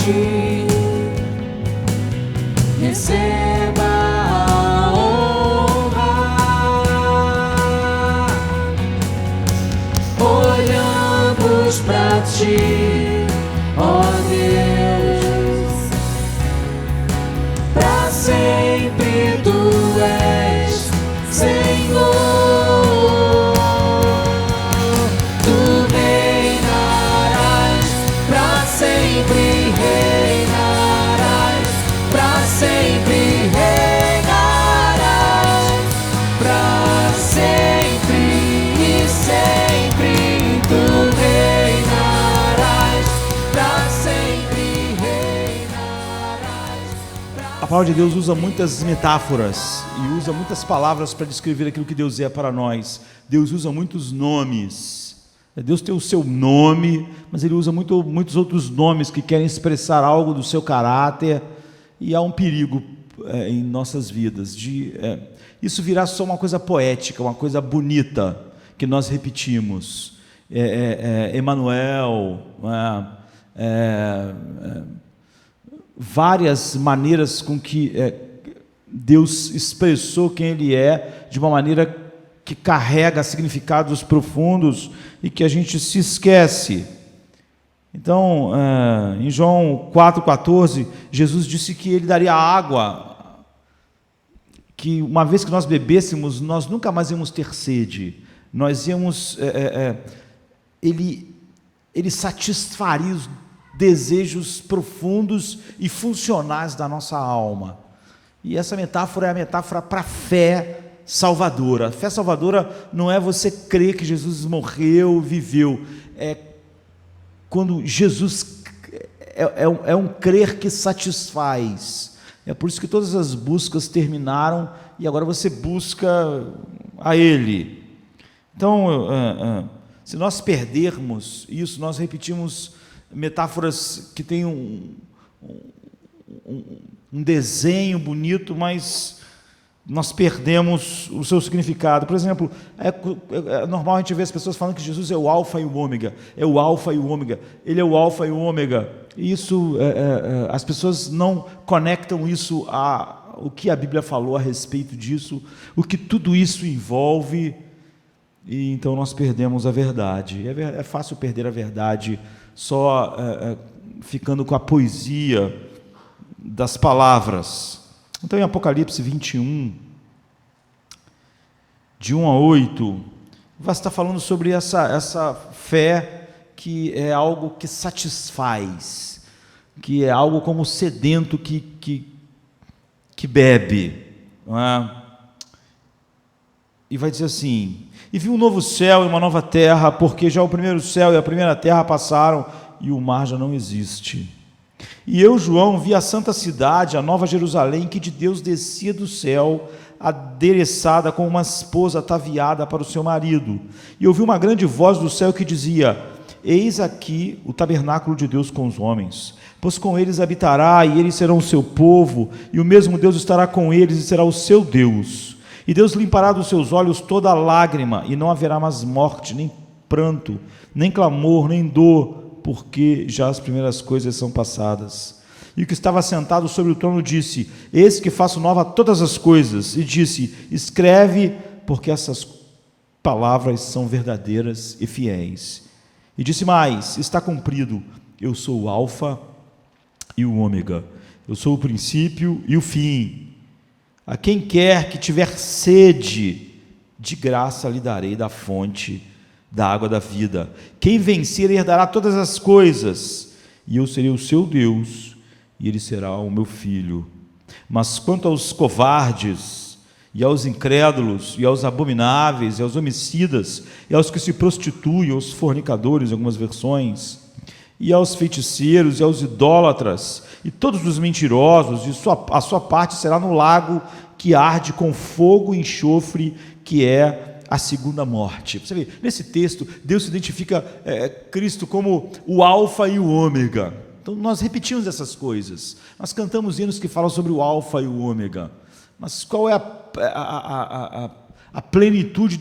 ti, receba a honra. Olhamos pra ti, ó Deus, pra sempre tu és Senhor. Tu reinarás, pra sempre reinarás, pra sempre reinarás, pra sempre e sempre tu reinarás, pra sempre reinarás. A palavra de Deus usa muitas metáforas e usa muitas palavras para descrever aquilo que Deus é para nós. Deus usa muitos nomes. Deus tem o seu nome, mas Ele usa muitos outros nomes que querem expressar algo do seu caráter, e há um perigo em nossas vidas de isso virar só uma coisa poética, uma coisa bonita que nós repetimos. Emanuel, várias maneiras com que Deus expressou quem Ele é, de uma maneira que carrega significados profundos e que a gente se esquece. Então, em João 4,14, Jesus disse que Ele daria água, que uma vez que nós bebêssemos, nós nunca mais íamos ter sede. Nós íamos... Ele satisfaria os desejos profundos e funcionais da nossa alma. E essa metáfora é a metáfora para a fé salvadora. A fé salvadora não é você crer que Jesus morreu, viveu. É quando Jesus é um crer que satisfaz. É por isso que todas as buscas terminaram e agora você busca a Ele. Então, se nós perdermos isso, nós repetimos metáforas que têm um desenho bonito, mas nós perdemos o seu significado. Por exemplo, é normal a gente ver as pessoas falando que Jesus é o alfa e o ômega, é o alfa e o ômega, Ele é o alfa e o ômega. Isso, as pessoas não conectam isso ao que a Bíblia falou a respeito disso, o que tudo isso envolve, e então nós perdemos a verdade. É fácil perder a verdade só ficando com a poesia das palavras. Então, em Apocalipse 21, de 1 a 8, vai estar falando sobre essa fé que é algo que satisfaz, que é algo como sedento que bebe, não é? E vai dizer assim: e vi um novo céu e uma nova terra, porque já o primeiro céu e a primeira terra passaram e o mar já não existe. E eu, João, vi a santa cidade, a nova Jerusalém, que de Deus descia do céu, adereçada como uma esposa ataviada para o seu marido. E ouvi uma grande voz do céu que dizia: eis aqui o tabernáculo de Deus com os homens, pois com eles habitará, e eles serão o seu povo, e o mesmo Deus estará com eles e será o seu Deus. E Deus limpará dos seus olhos toda lágrima, e não haverá mais morte, nem pranto, nem clamor, nem dor, porque já as primeiras coisas são passadas. E o que estava sentado sobre o trono disse: eis que faço nova todas as coisas. E disse: escreve, porque essas palavras são verdadeiras e fiéis. E disse mais: está cumprido, eu sou o alfa e o ômega, eu sou o princípio e o fim. A quem quer que tiver sede, de graça lhe darei da fonte da água da vida. Quem vencer herdará todas as coisas, e eu serei o seu Deus, e ele será o meu filho. Mas quanto aos covardes, e aos incrédulos, e aos abomináveis, e aos homicidas, e aos que se prostituem, aos fornicadores, em algumas versões, e aos feiticeiros, e aos idólatras, e todos os mentirosos, a sua parte será no lago que arde com fogo e enxofre, que é a segunda morte. Você vê, nesse texto, Deus se identifica Cristo como o alfa e o ômega. Então, nós repetimos essas coisas. Nós cantamos hinos que falam sobre o alfa e o ômega. Mas qual é a plenitude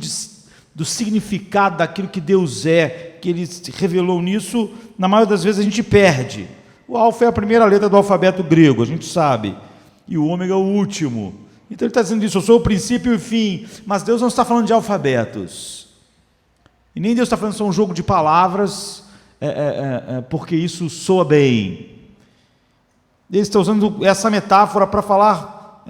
do significado daquilo que Deus é, que Ele revelou nisso? Na maioria das vezes a gente perde. O alfa é a primeira letra do alfabeto grego, a gente sabe, e o ômega é o último. Então ele está dizendo isso, eu sou o princípio e o fim, mas Deus não está falando de alfabetos, e nem Deus está falando que são um jogo de palavras, porque isso soa bem. Ele está usando essa metáfora para falar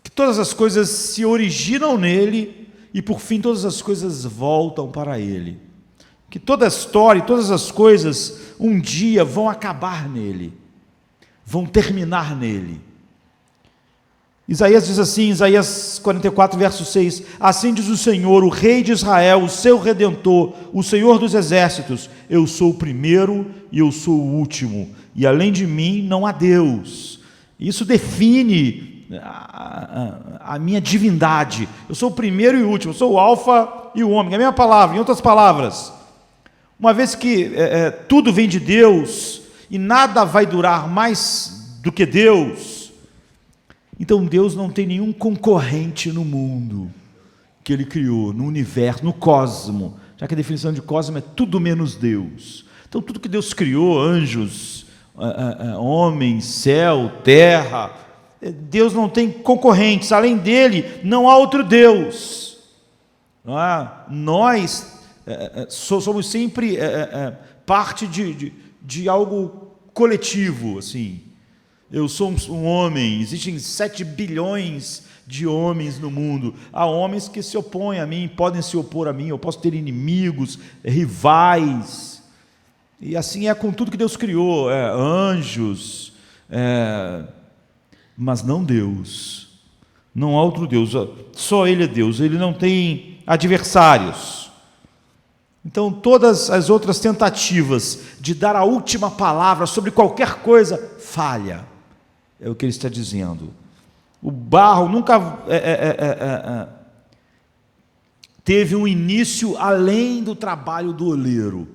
que todas as coisas se originam nele, e por fim todas as coisas voltam para ele. Que toda a história e todas as coisas um dia vão acabar nele, vão terminar nele. Isaías diz assim, Isaías 44, verso 6, assim diz o Senhor, o Rei de Israel, o seu Redentor, o Senhor dos exércitos, eu sou o primeiro e eu sou o último, e além de mim não há Deus. Isso define a minha divindade. Eu sou o primeiro e o último, eu sou o alfa e o ômega, a mesma palavra, em outras palavras. Uma vez que tudo vem de Deus e nada vai durar mais do que Deus, então Deus não tem nenhum concorrente no mundo que Ele criou, no universo, no cosmo, já que a definição de cosmo é tudo menos Deus. Então tudo que Deus criou, anjos, homens, céu, terra, Deus não tem concorrentes, além dele não há outro Deus. Não é? Nós somos sempre parte de algo coletivo, assim. Eu sou um homem, existem 7 bilhões de homens no mundo. Há homens que se opõem a mim, podem se opor a mim, eu posso ter inimigos, rivais. E assim é com tudo que Deus criou, anjos, mas não Deus. Não há outro Deus, só Ele é Deus, Ele não tem adversários. Então, todas as outras tentativas de dar a última palavra sobre qualquer coisa, falha. É o que ele está dizendo. O barro nunca teve um início além do trabalho do oleiro.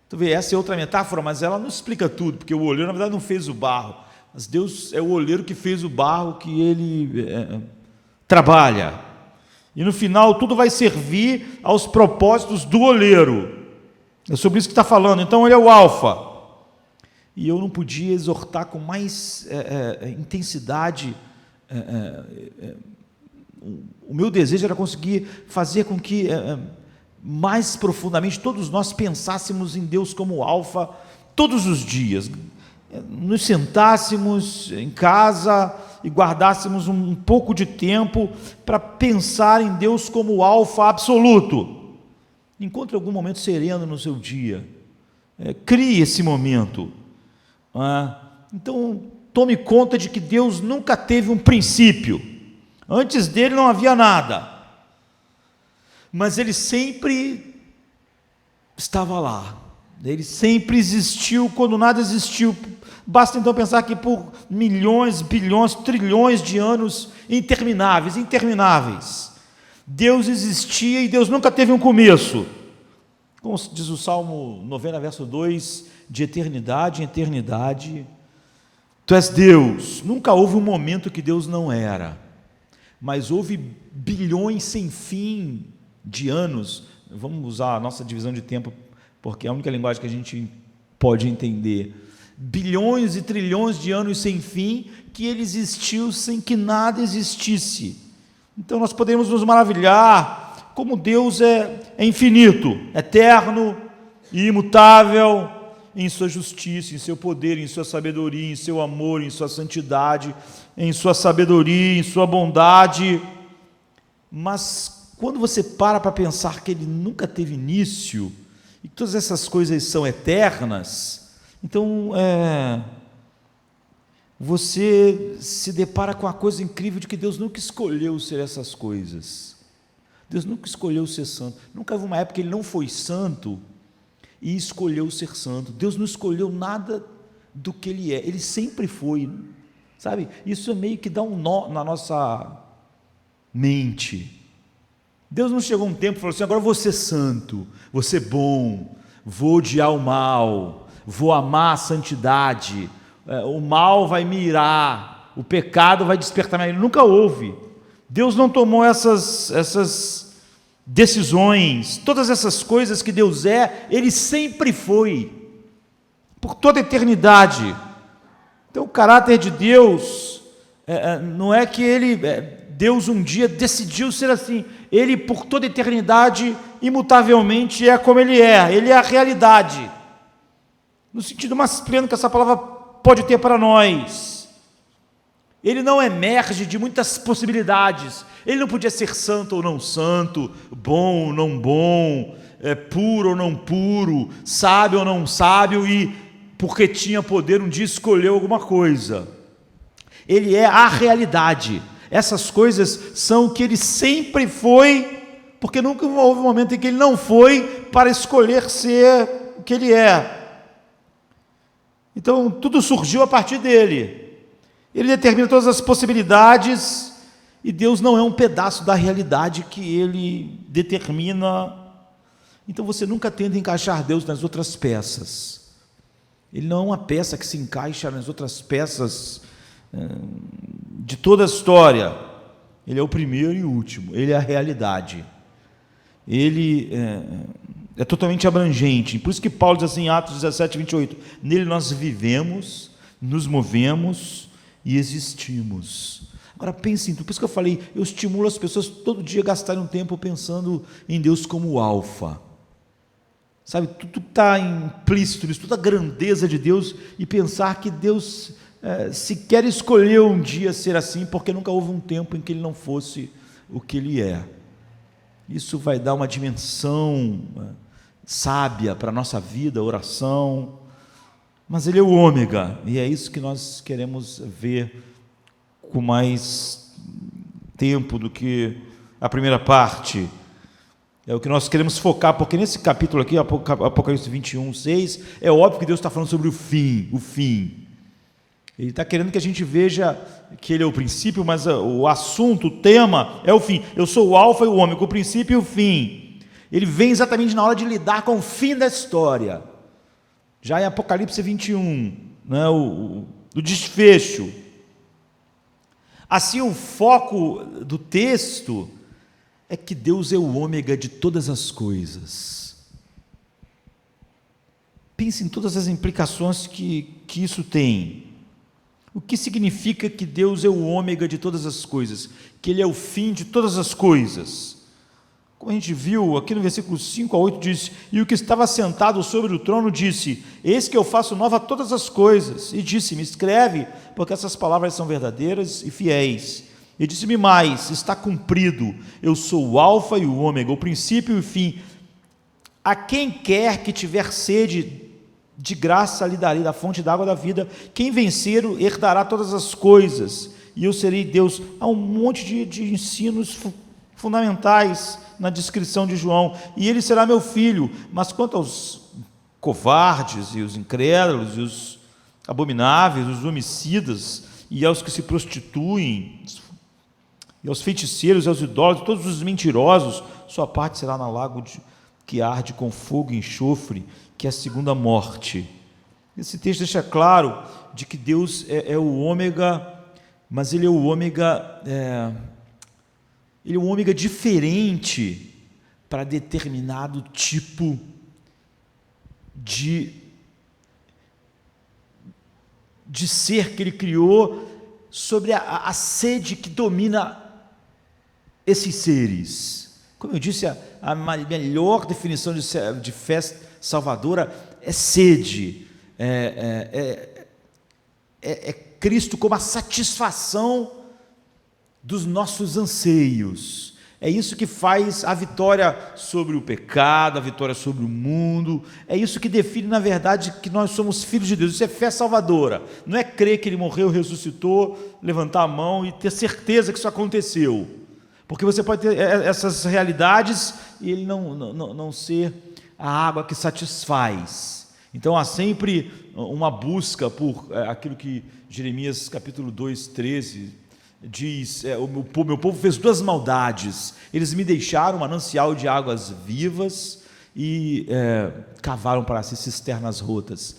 Tu vê, essa é outra metáfora, mas ela não explica tudo, porque o oleiro, na verdade, não fez o barro. Mas Deus é o oleiro que fez o barro que ele trabalha. E no final tudo vai servir aos propósitos do oleiro. É sobre isso que está falando. Então ele é o alfa. E eu não podia exortar com mais intensidade. O meu desejo era conseguir fazer com que mais profundamente todos nós pensássemos em Deus como alfa todos os dias. Nos sentássemos em casa e guardássemos um pouco de tempo para pensar em Deus como o alfa absoluto. Encontre algum momento sereno no seu dia, crie esse momento. Então, tome conta de que Deus nunca teve um princípio, antes dele não havia nada, mas Ele sempre estava lá, Ele sempre existiu quando nada existiu. Basta então pensar que por milhões, bilhões, trilhões de anos intermináveis, Deus existia e Deus nunca teve um começo. Como diz o Salmo 90, verso 2, de eternidade em eternidade, Tu és Deus. Nunca houve um momento que Deus não era, mas houve bilhões sem fim de anos. Vamos usar a nossa divisão de tempo, porque é a única linguagem que a gente pode entender. Bilhões e trilhões de anos sem fim, que Ele existiu sem que nada existisse. Então nós podemos nos maravilhar como Deus é infinito, eterno e imutável em sua justiça, em seu poder, em sua sabedoria, em seu amor, em sua santidade, em sua sabedoria, em sua bondade. Mas quando você para pensar que Ele nunca teve início e que todas essas coisas são eternas, então, você se depara com a coisa incrível de que Deus nunca escolheu ser essas coisas. Deus nunca escolheu ser santo. Nunca houve uma época que Ele não foi santo e escolheu ser santo. Deus não escolheu nada do que Ele é. Ele sempre foi, sabe? Isso meio que dá um nó na nossa mente. Deus não chegou um tempo e falou assim, agora eu vou ser santo, vou ser bom, vou odiar o mal, vou amar a santidade, o mal vai me irar, o pecado vai despertar minha ira. Nunca houve. Deus não tomou essas decisões. Todas essas coisas que Deus Ele sempre foi. por toda a eternidade. Então, o caráter de Deus não é que Deus um dia decidiu ser assim. Ele, por toda a eternidade, imutavelmente é como Ele é a realidade, no sentido mais pleno que essa palavra pode ter para nós. Ele não emerge de muitas possibilidades. Ele não podia ser santo ou não santo, bom ou não bom, puro ou não puro, sábio ou não sábio, e porque tinha poder um dia escolheu alguma coisa. Ele é a realidade. Essas coisas são o que ele sempre foi, porque nunca houve um momento em que ele não foi para escolher ser o que ele é. Então, tudo surgiu a partir dele. Ele determina todas as possibilidades, e Deus não é um pedaço da realidade que ele determina. Então, você nunca tenta encaixar Deus nas outras peças. Ele não é uma peça que se encaixa nas outras peças de toda a história. Ele é o primeiro e o último. Ele é a realidade. Ele é totalmente abrangente. Por isso que Paulo diz assim em Atos 17, 28, nele nós vivemos, nos movemos e existimos. Agora pense em tudo. Por isso que eu falei, eu estimulo as pessoas todo dia a gastarem um tempo pensando em Deus como o alfa. Sabe, tudo está implícito nisso, toda a grandeza de Deus, e pensar que Deus sequer escolheu um dia ser assim, porque nunca houve um tempo em que Ele não fosse o que Ele é. Isso vai dar uma dimensão sábia para a nossa vida, oração, mas Ele é o ômega, e é isso que nós queremos ver com mais tempo do que a primeira parte. É o que nós queremos focar, porque nesse capítulo aqui, Apocalipse 21, 6, é óbvio que Deus está falando sobre o fim. Ele está querendo que a gente veja que Ele é o princípio, mas o assunto, o tema é o fim. Eu sou o alfa e o ômega, o princípio e o fim. Ele vem exatamente na hora de lidar com o fim da história. Já em Apocalipse 21, né, o desfecho. Assim, o foco do texto é que Deus é o ômega de todas as coisas. Pense em todas as implicações que isso tem. O que significa que Deus é o ômega de todas as coisas? Que Ele é o fim de todas as coisas. Como a gente viu aqui no versículo 5 a 8, diz: e o que estava sentado sobre o trono disse: eis que eu faço nova todas as coisas. E disse-me: escreve, porque essas palavras são verdadeiras e fiéis. E disse-me mais: está cumprido, eu sou o alfa e o ômega, o princípio e o fim. A quem quer que tiver sede, de graça lhe darei da fonte da água da vida. Quem vencer herdará todas as coisas, e eu serei Deus. Há um monte de ensinos fundamentais na descrição de João. E ele será meu filho. Mas quanto aos covardes e os incrédulos e os abomináveis, os homicidas e aos que se prostituem, e aos feiticeiros, e aos idólatras, todos os mentirosos, sua parte será no lago que arde com fogo e enxofre, que é a segunda morte. Esse texto deixa claro de que Deus é o ômega, mas Ele é o ômega, Ele é um ômega diferente para determinado tipo de ser que Ele criou, sobre a sede que domina esses seres. Como eu disse, a melhor definição de fé salvadora é sede, é Cristo como a satisfação dos nossos anseios. É isso que faz a vitória sobre o pecado, a vitória sobre o mundo. É isso que define, na verdade, que nós somos filhos de Deus. Isso é fé salvadora. Não é crer que Ele morreu, ressuscitou, levantar a mão e ter certeza que isso aconteceu. Porque você pode ter essas realidades e Ele não ser a água que satisfaz. Então há sempre uma busca por aquilo que Jeremias capítulo 2, 13 diz: o meu povo fez duas maldades, eles me deixaram um manancial de águas vivas e cavaram para si cisternas rotas.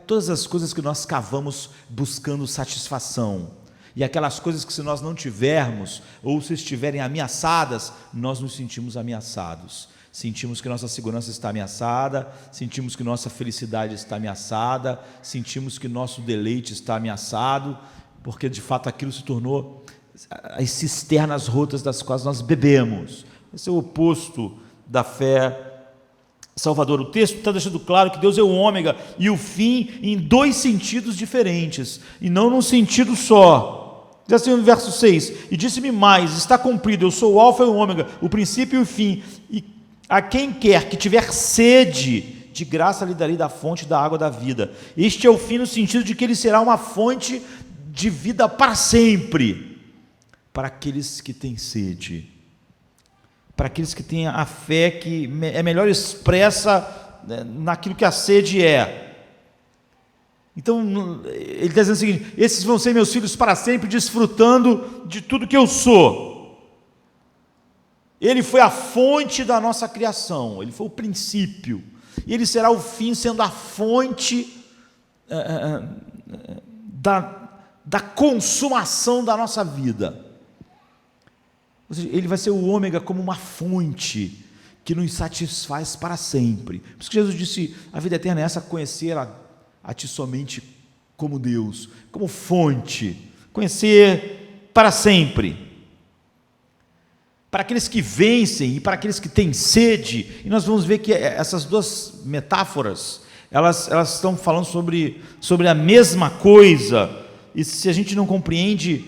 Todas as coisas que nós cavamos buscando satisfação, e aquelas coisas que, se nós não tivermos, ou se estiverem ameaçadas, nós nos sentimos ameaçados. Sentimos que nossa segurança está ameaçada, sentimos que nossa felicidade está ameaçada, sentimos que nosso deleite está ameaçado, porque de fato aquilo se tornou as cisternas rotas das quais nós bebemos. Esse é o oposto da fé salvadora. O texto está deixando claro que Deus é o ômega e o fim em dois sentidos diferentes, e não num sentido só. Diz assim no verso 6, e disse-me mais, está cumprido, eu sou o alfa e o ômega, o princípio e o fim, e a quem quer que tiver sede, de graça lhe darei da fonte da água da vida. Este é o fim no sentido de que ele será uma fonte de vida para sempre, para aqueles que têm sede, para aqueles que têm a fé que é melhor expressa naquilo que a sede é. Então, ele está dizendo o seguinte: esses vão ser meus filhos para sempre, desfrutando de tudo que eu sou. Ele foi a fonte da nossa criação, ele foi o princípio, e ele será o fim, sendo a fonte da consumação da nossa vida. Ou seja, ele vai ser o ômega como uma fonte que nos satisfaz para sempre. Por isso que Jesus disse: a vida eterna é essa, conhecer a ti somente como Deus, como fonte, conhecer para sempre. Para aqueles que vencem e para aqueles que têm sede, e nós vamos ver que essas duas metáforas, elas estão falando sobre a mesma coisa, e se a gente não compreende,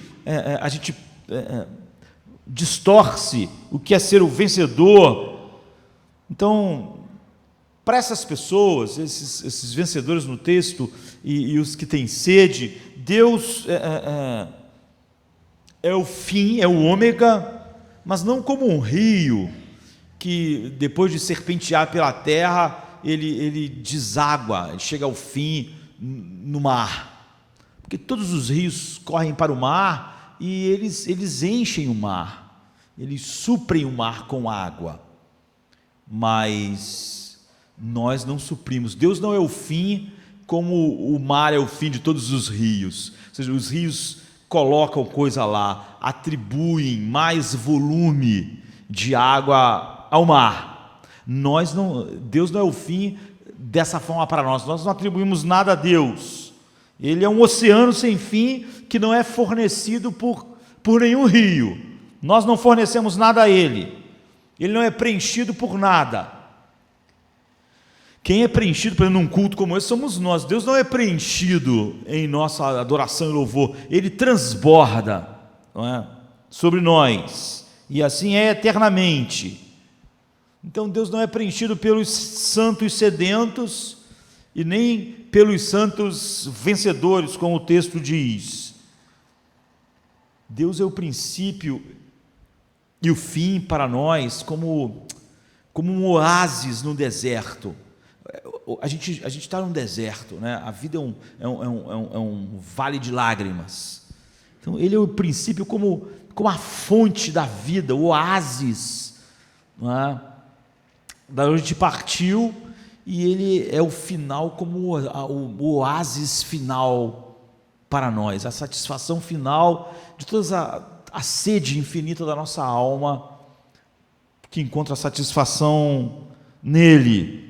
a gente distorce o que é ser o vencedor. Então, para essas pessoas, esses vencedores no texto e os que têm sede, Deus é o fim, é o ômega, mas não como um rio que depois de serpentear pela terra, ele deságua, ele chega ao fim no mar, porque todos os rios correm para o mar e eles enchem o mar, eles suprem o mar com água, mas nós não suprimos. Deus não é o fim como o mar é o fim de todos os rios, ou seja, os rios colocam coisa lá, atribuem mais volume de água ao mar. Deus não é o fim dessa forma para nós não atribuímos nada a Deus. Ele é um oceano sem fim que não é fornecido por nenhum rio. Nós não fornecemos nada a Ele. Ele não é preenchido por nada. Quem é preenchido, por exemplo, num culto como esse, somos nós. Deus não é preenchido em nossa adoração e louvor. Ele transborda, não é, sobre nós. E assim é eternamente. Então Deus não é preenchido pelos santos sedentos e nem pelos santos vencedores, como o texto diz. Deus é o princípio e o fim para nós, como um oásis no deserto. A gente está num deserto, né? A vida é um vale de lágrimas. Então Ele é o princípio como a fonte da vida, o oásis, não é? Da onde a gente partiu, e Ele é o final como o oásis final para nós, a satisfação final de toda a sede infinita da nossa alma, que encontra satisfação nele.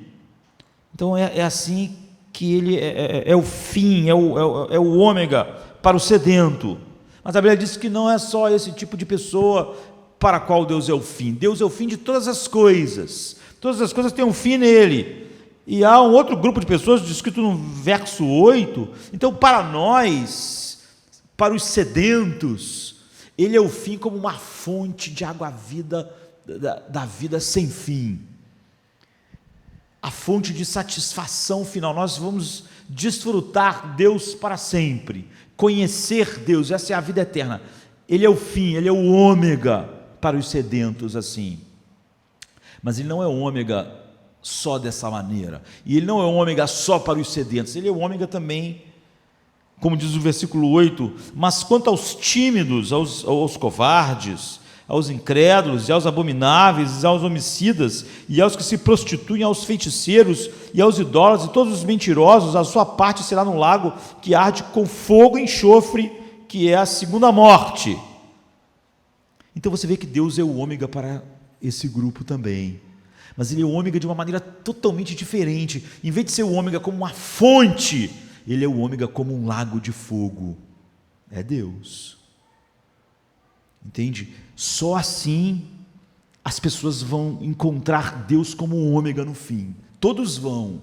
Então é assim que Ele é o fim, é o ômega para o sedento. Mas a Bíblia diz que não é só esse tipo de pessoa para a qual Deus é o fim. Deus é o fim de todas as coisas. Todas as coisas têm um fim nele. E há um outro grupo de pessoas, descrito no verso 8. Então, para nós, para os sedentos, Ele é o fim como uma fonte de água-vida, da vida sem fim. A fonte de satisfação final. Nós vamos desfrutar Deus para sempre, conhecer Deus, essa é a vida eterna. Ele é o fim, Ele é o ômega para os sedentos assim. Mas Ele não é o ômega só dessa maneira, e Ele não é o ômega só para os sedentos, Ele é o ômega também, como diz o versículo 8, mas quanto aos tímidos, aos covardes, aos incrédulos, e aos abomináveis, e aos homicidas, e aos que se prostituem, aos feiticeiros, e aos idólatras, e todos os mentirosos, a sua parte será no lago que arde com fogo e enxofre, que é a segunda morte. Então você vê que Deus é o ômega para esse grupo também. Mas ele é o ômega de uma maneira totalmente diferente. Em vez de ser o ômega como uma fonte, ele é o ômega como um lago de fogo. É Deus. Entende? Só assim as pessoas vão encontrar Deus como um ômega no fim. Todos vão.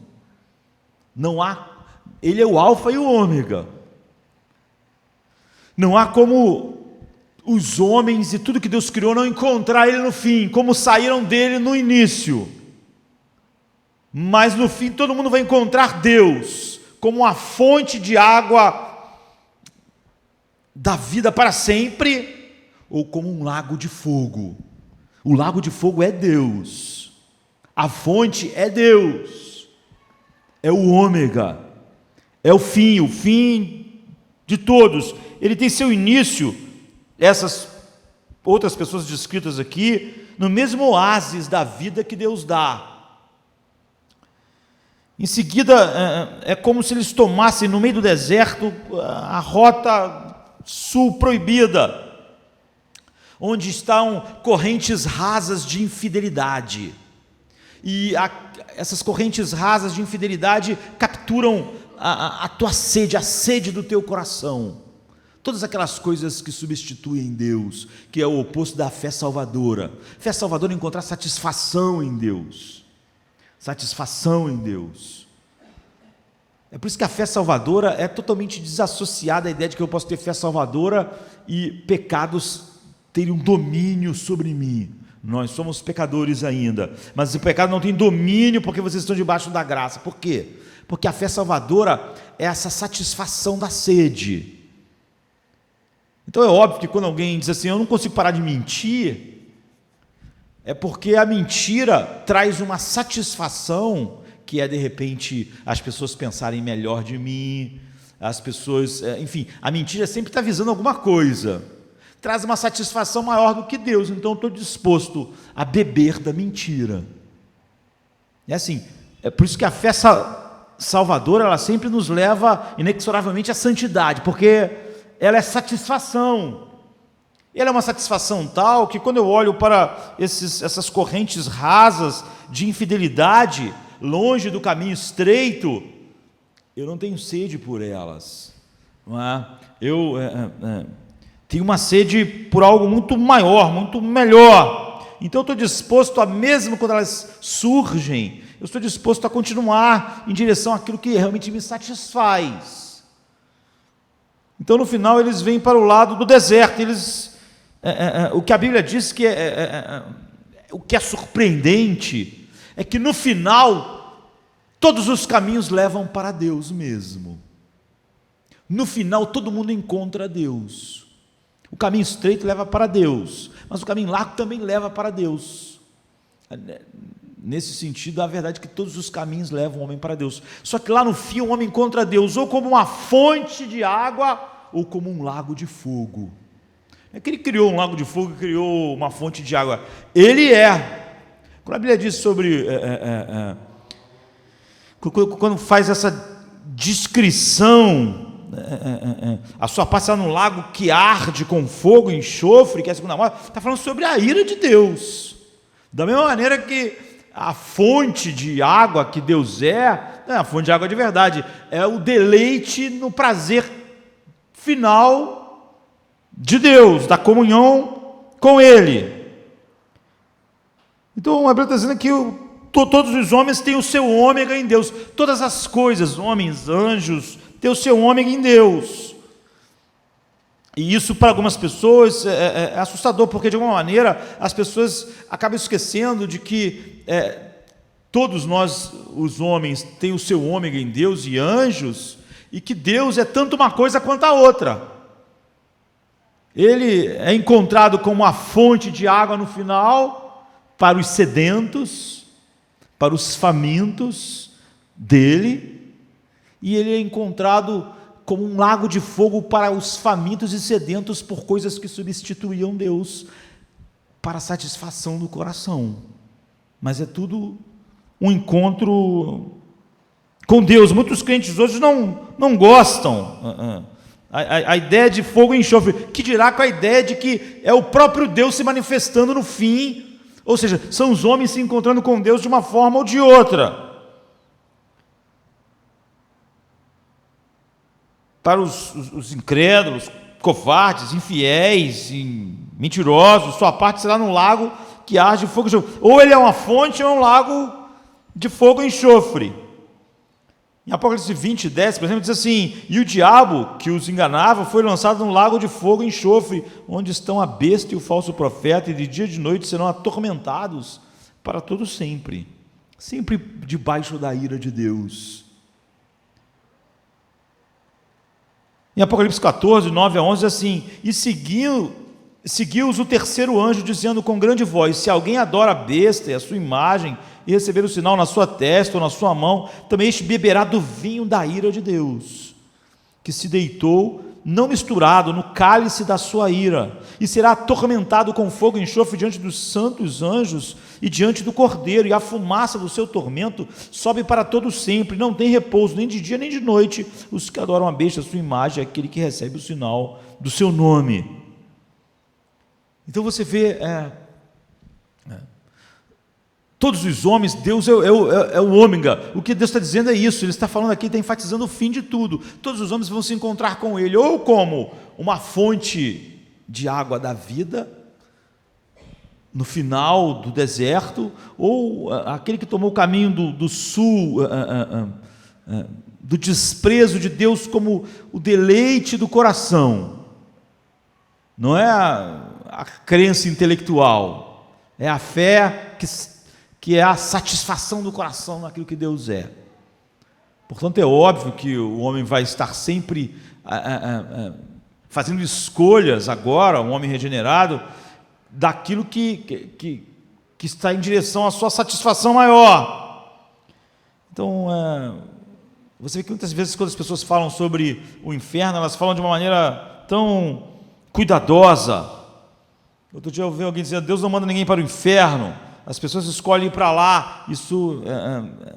Não há, ele é o alfa e o ômega. Não há como os homens e tudo que Deus criou não encontrar ele no fim, como saíram dele no início. Mas no fim todo mundo vai encontrar Deus como uma fonte de água da vida para sempre, ou como um lago de fogo. O lago de fogo é Deus, a fonte é Deus, é o ômega, é o fim de todos. Ele tem seu início, essas outras pessoas descritas aqui, no mesmo oásis da vida que Deus dá. Em seguida, é como se eles tomassem no meio do deserto a rota sul proibida, onde estão correntes rasas de infidelidade. E essas correntes rasas de infidelidade capturam a tua sede, a sede do teu coração. Todas aquelas coisas que substituem Deus, que é o oposto da fé salvadora. Fé salvadora é encontrar satisfação em Deus. Satisfação em Deus. É por isso que a fé salvadora é totalmente desassociada da ideia de que eu posso ter fé salvadora e pecados terem um domínio sobre mim. Nós somos pecadores ainda, mas o pecado não tem domínio porque vocês estão debaixo da graça. Por quê? Porque a fé salvadora é essa satisfação da sede. Então é óbvio que quando alguém diz assim, eu não consigo parar de mentir, é porque a mentira traz uma satisfação, que é de repente as pessoas pensarem melhor de mim, as pessoas, enfim, a mentira sempre está visando alguma coisa, traz uma satisfação maior do que Deus, então eu estou disposto a beber da mentira. É assim, é por isso que a fé salvadora, ela sempre nos leva inexoravelmente à santidade, porque ela é satisfação. Ela é uma satisfação tal que quando eu olho para essas correntes rasas de infidelidade, longe do caminho estreito, eu não tenho sede por elas. Não é? Eu tenho uma sede por algo muito maior, muito melhor. Então eu estou disposto a, mesmo quando elas surgem, eu estou disposto a continuar em direção àquilo que realmente me satisfaz. Então no final eles vêm para o lado do deserto, o que a Bíblia diz que o que é surpreendente é que no final todos os caminhos levam para Deus mesmo. No final todo mundo encontra Deus. O caminho estreito leva para Deus, mas o caminho largo também leva para Deus. Nesse sentido, a verdade é que todos os caminhos levam o homem para Deus. Só que lá no fim o homem encontra Deus ou como uma fonte de água ou como um lago de fogo. Não é que ele criou um lago de fogo e criou uma fonte de água. Ele é. Quando a Bíblia diz sobre... quando faz essa descrição... a sua parte está no lago que arde com fogo e enxofre, que é a segunda morte, está falando sobre a ira de Deus. Da mesma maneira que a fonte de água que Deus não é a fonte de água de verdade, é o deleite no prazer final de Deus, da comunhão com Ele. Então a Bíblia está dizendo que todos os homens têm o seu ômega em Deus, todas as coisas, homens, anjos, têm o seu ômega em Deus. E isso para algumas pessoas é assustador, porque de alguma maneira as pessoas acabam esquecendo de que todos nós, os homens, têm o seu ômega em Deus e anjos, e que Deus é tanto uma coisa quanto a outra. Ele é encontrado como a fonte de água no final, para os sedentos, para os famintos dele, e ele é encontrado como um lago de fogo para os famintos e sedentos por coisas que substituíam Deus para a satisfação do coração. Mas é tudo um encontro com Deus. Muitos crentes hoje não gostam a ideia de fogo e enxofre, que dirá com a ideia de que é o próprio Deus se manifestando no fim Ou seja, são os homens se encontrando com Deus de uma forma ou de outra. Para os incrédulos, covardes, infiéis, mentirosos, sua parte será num lago que arde fogo e enxofre. Ou ele é uma fonte ou é um lago de fogo e enxofre. Em Apocalipse 20, 10, por exemplo, diz assim: e o diabo que os enganava foi lançado num lago de fogo e enxofre, onde estão a besta e o falso profeta, e de dia e de noite serão atormentados para todo sempre, sempre debaixo da ira de Deus. Em Apocalipse 14, 9 a 11, diz assim: e seguiu-os o terceiro anjo, dizendo com grande voz: se alguém adora a besta e a sua imagem, e receber o sinal na sua testa ou na sua mão, também este beberá do vinho da ira de Deus, que se deitou, não misturado, no cálice da sua ira, e será atormentado com fogo e enxofre diante dos santos anjos e diante do Cordeiro, e a fumaça do seu tormento sobe para todo sempre, não tem repouso, nem de dia nem de noite, os que adoram a besta, a sua imagem, aquele que recebe o sinal do seu nome. Então você vê, todos os homens, Deus é o ômega. O que Deus está dizendo é isso. Ele está falando aqui, está enfatizando o fim de tudo. Todos os homens vão se encontrar com Ele, ou como uma fonte de água da vida, no final do deserto, ou aquele que tomou o caminho do sul, do desprezo de Deus como o deleite do coração. Não é a crença intelectual, é a fé que é a satisfação do coração naquilo que Deus é. Portanto, é óbvio que o homem vai estar sempre fazendo escolhas agora, um homem regenerado, daquilo que está em direção à sua satisfação maior. Então, você vê que muitas vezes quando as pessoas falam sobre o inferno, elas falam de uma maneira tão cuidadosa. Outro dia eu ouvi alguém dizendo: Deus não manda ninguém para o inferno, as pessoas escolhem ir para lá. Isso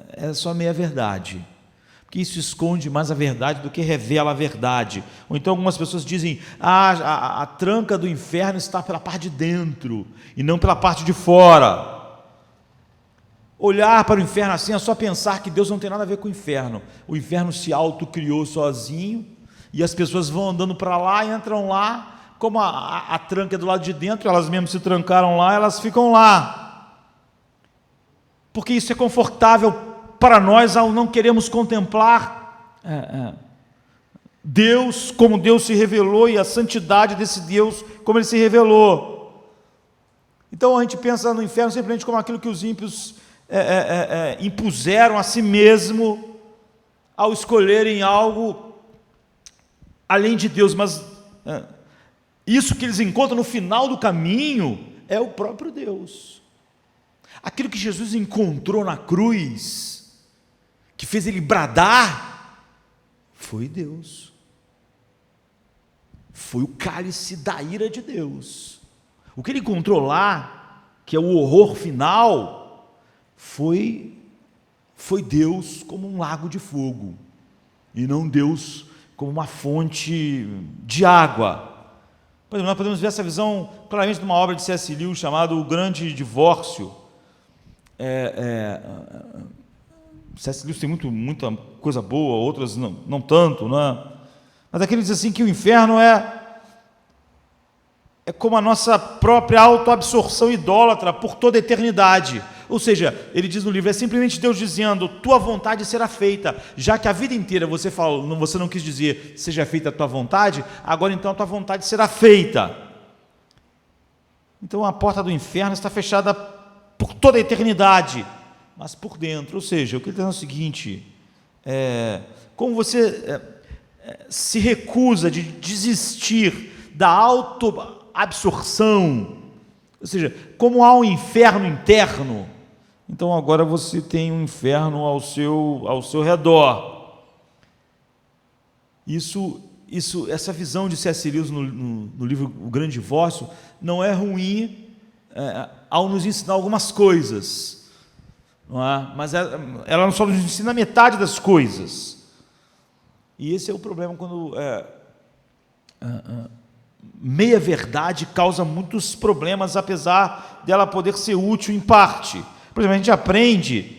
é só meia verdade, porque isso esconde mais a verdade do que revela a verdade. Ou então algumas pessoas dizem: a tranca do inferno está pela parte de dentro e não pela parte de fora. Olhar para o inferno assim é só pensar que Deus não tem nada a ver com o inferno. O inferno se autocriou sozinho, e as pessoas vão andando para lá e entram lá. Como a tranca é do lado de dentro, elas mesmas se trancaram lá, elas ficam lá, porque isso é confortável para nós ao não queremos contemplar Deus, como Deus se revelou, e a santidade desse Deus, como Ele se revelou. Então a gente pensa no inferno simplesmente como aquilo que os ímpios impuseram a si mesmo ao escolherem algo além de Deus, mas isso que eles encontram no final do caminho é o próprio Deus. Aquilo que Jesus encontrou na cruz, que fez ele bradar, foi Deus. Foi o cálice da ira de Deus. O que ele encontrou lá, que é o horror final, foi Deus como um lago de fogo, e não Deus como uma fonte de água. Por exemplo, nós podemos ver essa visão claramente numa obra de C.S. Lewis chamada O Grande Divórcio. C.S. Lewis tem muita coisa boa, outras não tanto, né? Mas aqui ele diz assim que o inferno é como a nossa própria autoabsorção idólatra por toda a eternidade. Ou seja, ele diz no livro, é simplesmente Deus dizendo: tua vontade será feita, já que a vida inteira você não quis dizer seja feita a tua vontade, agora então a tua vontade será feita. Então a porta do inferno está fechada por toda a eternidade, mas por dentro. Ou seja, o que ele diz é o seguinte: como você se recusa de desistir da autoabsorção, ou seja, como há um inferno interno, então agora você tem um inferno ao seu redor. Essa visão de C.S. Lewis no livro O Grande Divórcio não é ruim ao nos ensinar algumas coisas, não é? Mas ela só nos ensina metade das coisas. E esse é o problema quando meia-verdade causa muitos problemas, apesar dela poder ser útil em parte. Por exemplo, a gente aprende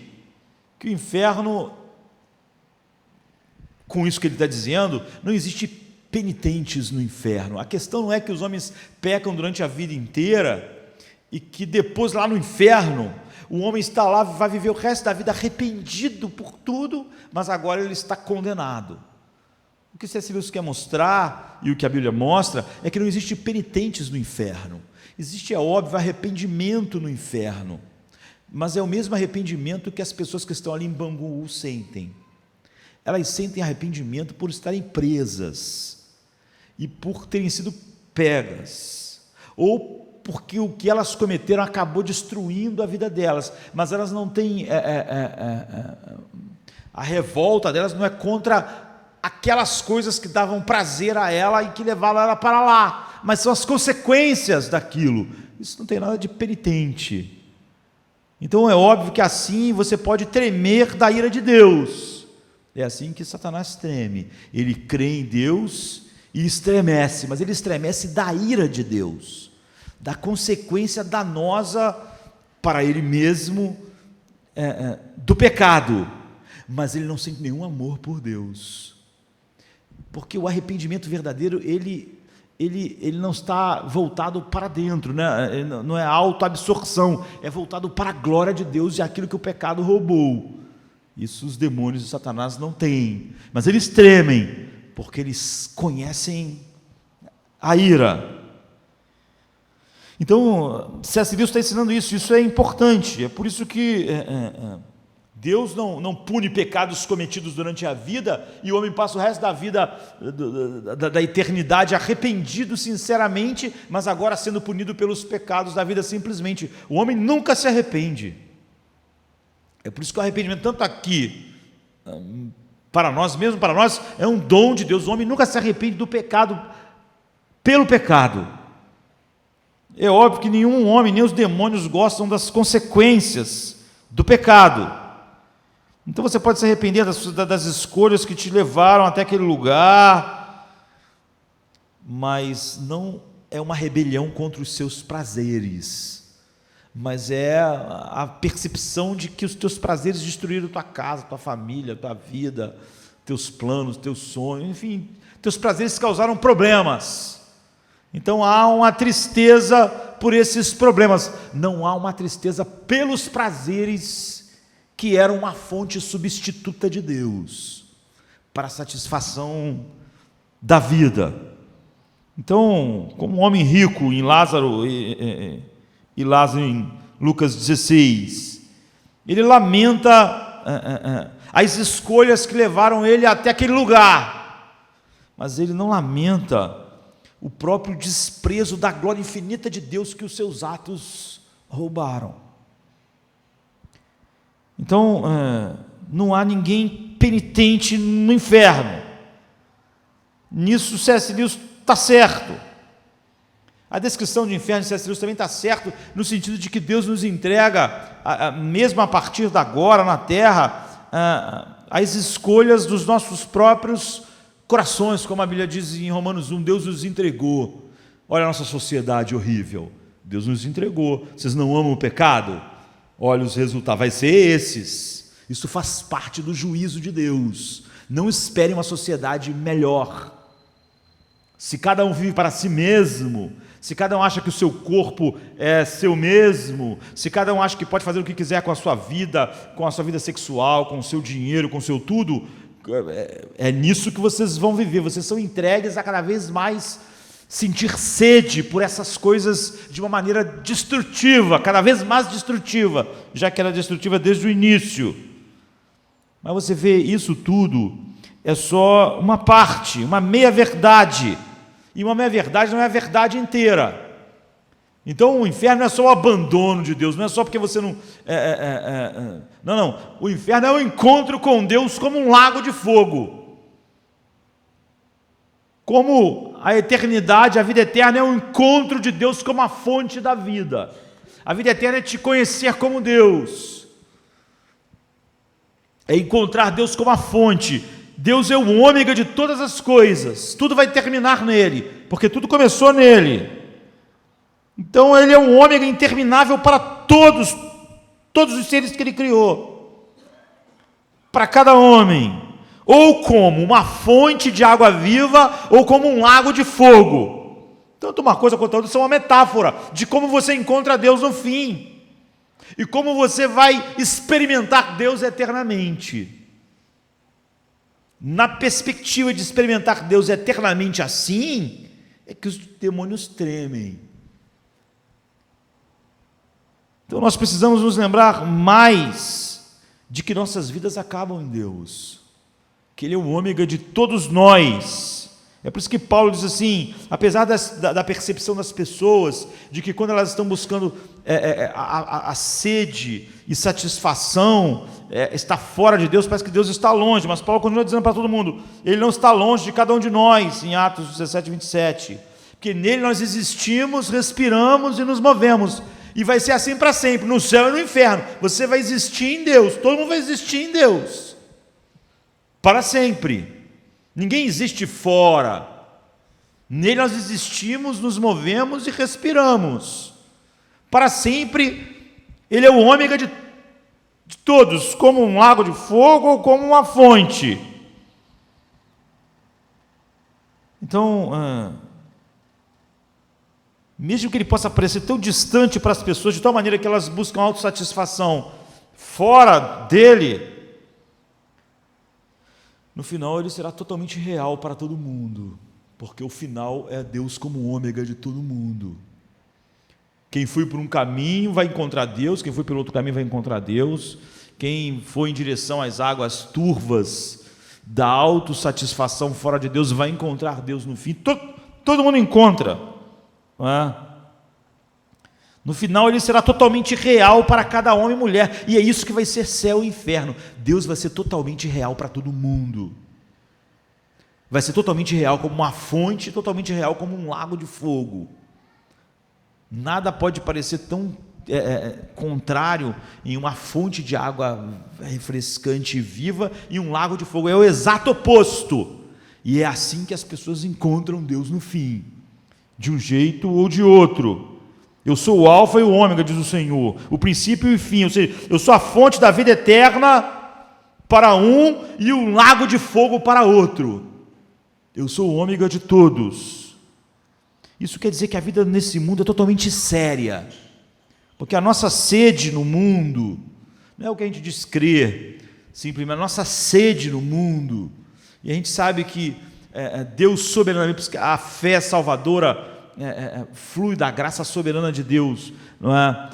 que o inferno, com isso que ele está dizendo, não existe penitentes no inferno. A questão não é que os homens pecam durante a vida inteira e que depois lá no inferno o homem está lá, vai viver o resto da vida arrependido por tudo, mas agora ele está condenado. O que C.S. Lewis quer mostrar, e o que a Bíblia mostra, é que não existe penitentes no inferno. Existe, é óbvio, arrependimento no inferno, mas é o mesmo arrependimento que as pessoas que estão ali em Bangu sentem. Elas sentem arrependimento por estarem presas e por terem sido pegas, ou porque o que elas cometeram acabou destruindo a vida delas, mas elas não têm, a revolta delas não é contra aquelas coisas que davam prazer a ela e que levaram ela para lá, mas são as consequências daquilo. Isso não tem nada de penitente. Então é óbvio que assim você pode tremer da ira de Deus. É assim que Satanás treme. Ele crê em Deus e estremece, mas ele estremece da ira de Deus, da consequência danosa para ele mesmo do pecado, mas ele não sente nenhum amor por Deus, porque o arrependimento verdadeiro, ele não está voltado para dentro, né? Não é autoabsorção, é voltado para a glória de Deus e aquilo que o pecado roubou. Isso os demônios de Satanás não têm, mas eles tremem, porque eles conhecem a ira. Então, C.S. Lewis está ensinando isso, isso é importante, é por isso que Deus não pune pecados cometidos durante a vida, e o homem passa o resto da vida, da eternidade, arrependido sinceramente, mas agora sendo punido pelos pecados da vida simplesmente. O homem nunca se arrepende. É por isso que o arrependimento, tanto aqui, para nós, mesmo para nós, é um dom de Deus. O homem nunca se arrepende do pecado, pelo pecado. É óbvio que nenhum homem, nem os demônios gostam das consequências do pecado. Então você pode se arrepender das escolhas que te levaram até aquele lugar, mas não é uma rebelião contra os seus prazeres, mas é a percepção de que os teus prazeres destruíram tua casa, tua família, tua vida, teus planos, teus sonhos, enfim, teus prazeres causaram problemas. Então há uma tristeza por esses problemas, não há uma tristeza pelos prazeres que eram uma fonte substituta de Deus para a satisfação da vida. Então, como um homem rico em Lázaro e Lázaro em Lucas 16, ele lamenta as escolhas que levaram ele até aquele lugar, mas ele não lamenta o próprio desprezo da glória infinita de Deus que os seus atos roubaram. Então, não há ninguém penitente no inferno. Nisso C.S. Lewis está certo. A descrição de inferno de C.S. Lewis também está certo, no sentido de que Deus nos entrega, mesmo a partir de agora na terra, as escolhas dos nossos próprios corações, como a Bíblia diz em Romanos 1, Deus nos entregou. Olha a nossa sociedade horrível, Deus nos entregou. Vocês não amam o pecado? Olha os resultados, vai ser esses. Isso faz parte do juízo de Deus. Não espere uma sociedade melhor. Se cada um vive para si mesmo, se cada um acha que o seu corpo é seu mesmo, se cada um acha que pode fazer o que quiser com a sua vida sexual, com o seu dinheiro, com o seu tudo, é nisso que vocês vão viver. Vocês são entregues a cada vez mais sentir sede por essas coisas de uma maneira destrutiva, cada vez mais destrutiva, já que era destrutiva desde o início. Mas você vê, isso tudo é só uma parte, uma meia-verdade, e uma meia-verdade não é a verdade inteira. Então o inferno não é só o abandono de Deus, não é só porque você não... Não, o inferno é o encontro com Deus como um lago de fogo. Como a eternidade, a vida eterna é um encontro de Deus como a fonte da vida. A vida eterna é te conhecer como Deus. É encontrar Deus como a fonte. Deus é o ômega de todas as coisas, tudo vai terminar nele, porque tudo começou nele. Então ele é um ômega interminável para todos os seres que ele criou, para cada homem, ou como uma fonte de água viva, ou como um lago de fogo. Tanto uma coisa quanto a outra são uma metáfora de como você encontra Deus no fim, e como você vai experimentar Deus eternamente. Na perspectiva de experimentar Deus eternamente assim, é que os demônios tremem. Então nós precisamos nos lembrar mais de que nossas vidas acabam em Deus, que Ele é o ômega de todos nós. É por isso que Paulo diz assim, apesar da percepção das pessoas, de que quando elas estão buscando a sede e satisfação, está fora de Deus, parece que Deus está longe, mas Paulo continua dizendo para todo mundo, Ele não está longe de cada um de nós, em Atos 17, 27, porque nele nós existimos, respiramos e nos movemos, e vai ser assim para sempre, no céu e no inferno, você vai existir em Deus, todo mundo vai existir em Deus, para sempre. Ninguém existe fora. Nele nós existimos, nos movemos e respiramos. Para sempre, Ele é o ômega de todos, como um lago de fogo ou como uma fonte. Então, mesmo que Ele possa parecer tão distante para as pessoas, de tal maneira que elas buscam autossatisfação fora dEle, no final Ele será totalmente real para todo mundo, porque o final é Deus como ômega de todo mundo. Quem foi por um caminho vai encontrar Deus, quem foi pelo outro caminho vai encontrar Deus, quem foi em direção às águas turvas da autossatisfação fora de Deus vai encontrar Deus no fim. Todo mundo encontra, não é? No final Ele será totalmente real para cada homem e mulher, e é isso que vai ser céu e inferno. Deus vai ser totalmente real para todo mundo, vai ser totalmente real como uma fonte, totalmente real como um lago de fogo. Nada pode parecer tão contrário em uma fonte de água refrescante e viva e um lago de fogo, é o exato oposto, e é assim que as pessoas encontram Deus no fim, de um jeito ou de outro. Eu sou o alfa e o ômega, diz o Senhor, o princípio e o fim, ou seja, eu sou a fonte da vida eterna para um e um lago de fogo para outro. Eu sou o ômega de todos. Isso quer dizer que a vida nesse mundo é totalmente séria, porque a nossa sede no mundo, não é o que a gente diz crer, simplesmente a nossa sede no mundo, e a gente sabe que Deus soberanamente, a fé salvadora flui da graça soberana de Deus, não é?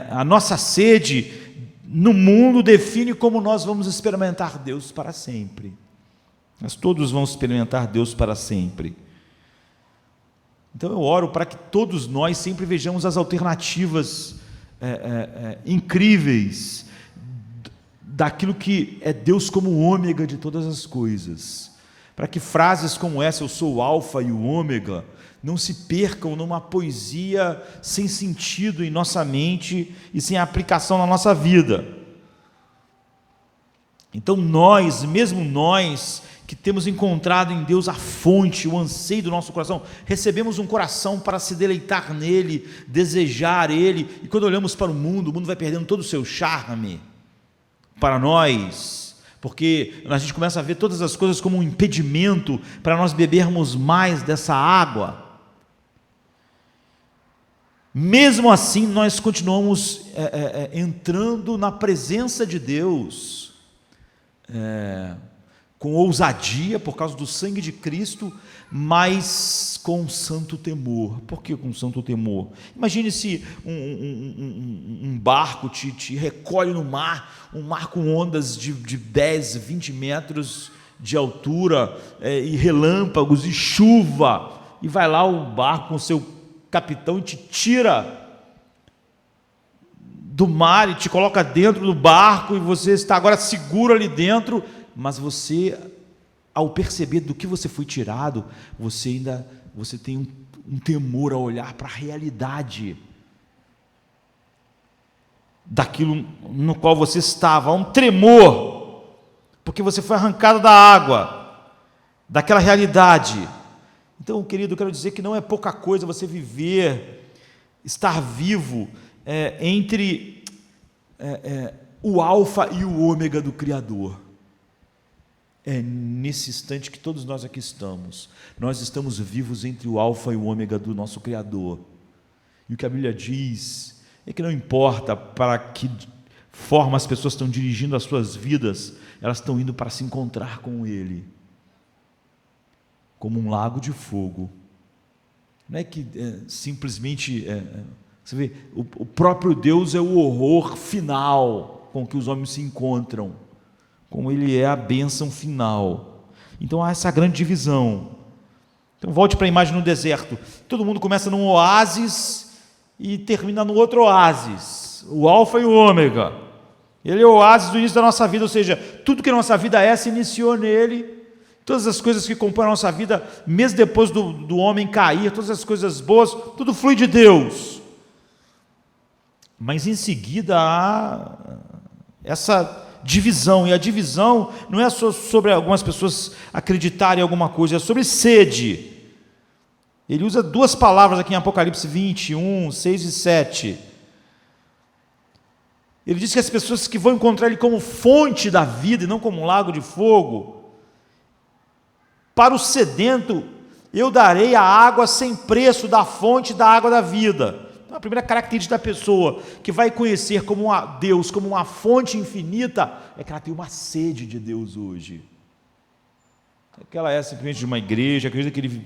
A nossa sede no mundo define como nós vamos experimentar Deus para sempre. Nós todos vamos experimentar Deus para sempre. Então eu oro para que todos nós sempre vejamos as alternativas incríveis daquilo que é Deus como o ômega de todas as coisas, para que frases como essa, eu sou o alfa e o ômega, não se percam numa poesia sem sentido em nossa mente e sem aplicação na nossa vida. Então nós, mesmo nós, que temos encontrado em Deus a fonte, o anseio do nosso coração, recebemos um coração para se deleitar nele, desejar ele, e quando olhamos para o mundo vai perdendo todo o seu charme para nós, porque a gente começa a ver todas as coisas como um impedimento para nós bebermos mais dessa água. Mesmo assim, nós continuamos entrando na presença de Deus, com ousadia, por causa do sangue de Cristo, mas com santo temor. Por que com santo temor? Imagine se um barco te recolhe no mar, um mar com ondas de 10, 20 metros de altura, e relâmpagos, e chuva, e vai lá o barco com o seu capitão e te tira do mar e te coloca dentro do barco, e você está agora seguro ali dentro, mas você, ao perceber do que você foi tirado, você tem um temor a olhar para a realidade daquilo no qual você estava, um tremor, porque você foi arrancado da água, daquela realidade. Então, querido, eu quero dizer que não é pouca coisa você viver, estar vivo entre o alfa e o ômega do Criador. É nesse instante que todos nós aqui estamos. Nós estamos vivos entre o alfa e o ômega do nosso Criador. E o que a Bíblia diz é que não importa para que forma as pessoas estão dirigindo as suas vidas, elas estão indo para se encontrar com Ele. Como um lago de fogo. Não é que simplesmente... você vê, o próprio Deus é o horror final com que os homens se encontram. Como Ele é a bênção final. Então há essa grande divisão. Então volte para a imagem no deserto. Todo mundo começa num oásis e termina no outro oásis. O alfa e o ômega. Ele é o oásis do início da nossa vida, ou seja, tudo que a nossa vida se iniciou nele. Todas as coisas que compõem a nossa vida, mesmo depois do homem cair, todas as coisas boas, tudo flui de Deus. Mas em seguida há essa divisão, e a divisão não é só sobre algumas pessoas acreditarem em alguma coisa, é sobre sede. Ele usa duas palavras aqui em Apocalipse 21, 6 e 7. Ele diz que as pessoas que vão encontrar Ele como fonte da vida e não como um lago de fogo, para o sedento eu darei a água sem preço da fonte da água da vida. A primeira característica da pessoa que vai conhecer como Deus, como uma fonte infinita, é que ela tem uma sede de Deus hoje. Que ela é simplesmente de uma igreja, acredita que